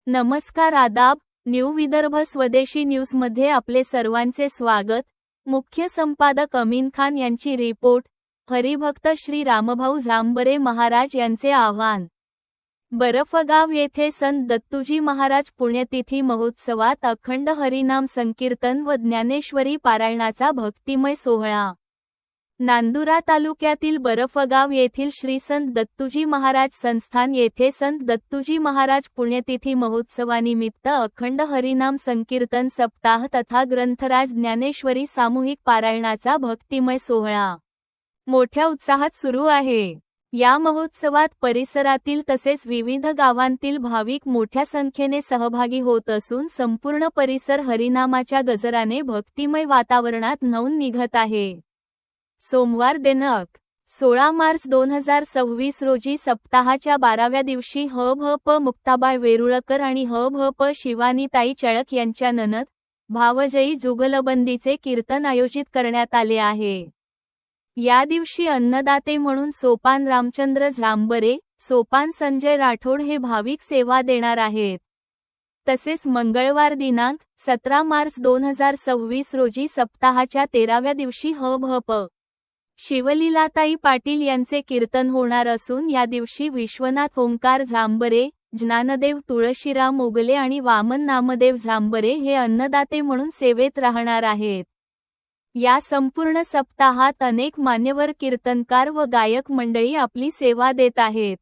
नमस्कार आदाब, न्यू विदर्भ स्वदेशी न्यूजमध्ये आपले सर्वांचे स्वागत। मुख्य संपादक अमीन खान यांची रिपोर्ट। हरिभक्त श्री रामभाऊ झांबरे महाराज यांचे आव्हान। बरफगाव येथे संत दत्तूजी महाराज पुण्यतिथी महोत्सवात अखंड हरिनाम संकीर्तन व ज्ञानेश्वरी पारायणाचा भक्तिमय सोहळा। नांदुरा तालुक्यातील बरफगाव येथील श्री संत दत्तूजी महाराज संस्थान येथे संत दत्तूजी महाराज पुण्यतिथी महोत्सवानिमित्त अखंड हरिनाम संकीर्तन सप्ताह तथा ग्रंथराज ज्ञानेश्वरी सामूहिक पारायणाचा भक्तिमय सोहळा मोठ्या उत्साहात सुरू आहे। या महोत्सवात परिसरातील तसेच विविध गावांतील भाविक मोठ्या संख्येने सहभागी होत असून संपूर्ण परिसर हरिनामाच्या गजराने भक्तिमय वातावरणात न्हाऊन निघत आहे। सोमवार दिनांक 16 मार्च 2026 रोजी सप्ताहाच्या 12व्या दिवशी ह.भ.प. मुक्ताबाई वेरुळकर आणि ह.भ.प. शिवानीताई चळक यांच्या ननद भावजयी जुगलबंदीचे कीर्तन आयोजित करण्यात आले आहे। या दिवशी अन्नदाते म्हणून सोपान रामचंद्र झांबरे, सोपान संजय राठोड हे भाविक सेवा देणार आहेत। तसेच मंगळवार दिनांक 17 मार्च 2026 रोजी सप्ताहाच्या 13व्या दिवशी ह.भ.प. शिवलीलाताई पाटील यांचे कीर्तन होणार असून या दिवशी विश्वनाथ ओंकार झांबरे, ज्ञानदेव तुळशीराम ओगले आणि वामन नामदेव झांबरे हे अन्नदाते म्हणून सेवेत राहणार आहेत। या संपूर्ण सप्ताहात अनेक मान्यवर कीर्तनकार व गायक मंडळी आपली सेवा देत आहेत।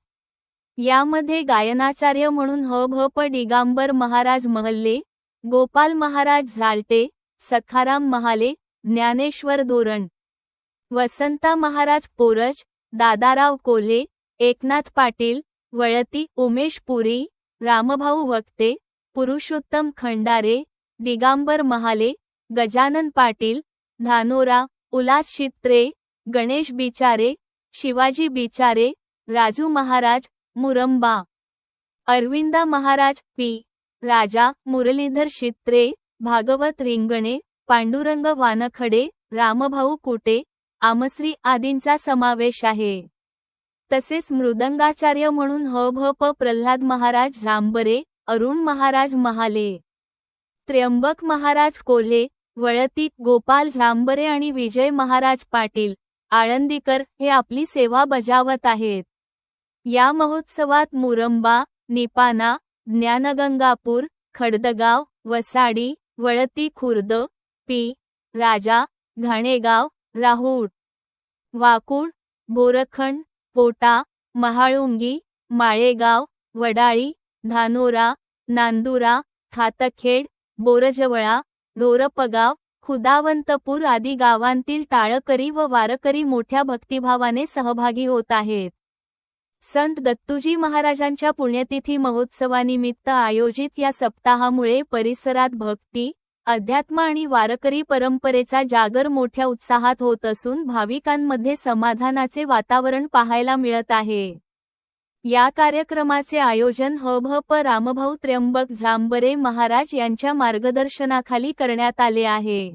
यामध्ये गायनाचार्य म्हणून ह.भ.प. दिगांबर महाराज महल्ले, गोपाल महाराज झालटे, सखाराम महाले, ज्ञानेश्वर धोरण, वसंता महाराज पोरज, दादाराव कोल्हे, एकनाथ पाटील, वळती, उमेश पुरी, रामभाऊ वक्ते, पुरुषोत्तम खंडारे, दिगांबर महाले, गजानन पाटील, धानोरा, उल्हास शित्रे, गणेश बिचारे, शिवाजी बिचारे, राजू महाराज, मुरंबा, अरविंदा महाराज, पी. राजा, मुरलीधर शित्रे, भागवत रिंगणे, पांडुरंग वानखडे, रामभाऊ कुटे, आमश्री आदींचा समावेश आहे। तसेच मृदंगाचार्य म्हणून ह.भ.प. प्रल्हाद महाराज झांबरे, अरुण महाराज महाले, त्र्यंबक महाराज कोल्हे, वळती, गोपाल झांबरे आणि विजय महाराज पाटील, आळंदीकर हे आपली सेवा बजावत आहेत। या महोत्सवात मुरंबा, निपाना, ज्ञानगंगापूर, खडदगाव, वसाडी, वळती खुर्द, पी. राजा, घाणेगाव, राहुड, वाकुड, बोरखंड, पोटा, महाळुंगी, माळेगाव, वडाळी, धानोरा, नांदुरा, खातखेड, बोरजवळा, रोरपगाव, खुदावंतपूर आदी गावांतील टाळकरी व वारकरी मोठ्या भक्तिभावाने सहभागी होत आहेत। संत दत्तूजी महाराजांच्या पुण्यतिथी महोत्सवानिमित्त आयोजित या सप्ताहामुळे परिसरात भक्ती, अध्यात्म आणि वारकरी परंपरेचा जागर मोठ्या उत्साहात होत असून भाविकांमध्ये समाधानाचे वातावरण पाहायला मिळत आहे। या कार्यक्रमाचे आयोजन ह.भ.प. रामभाऊ त्र्यंबक झांबरे महाराज यांच्या मार्गदर्शनाखाली करण्यात आले आहे।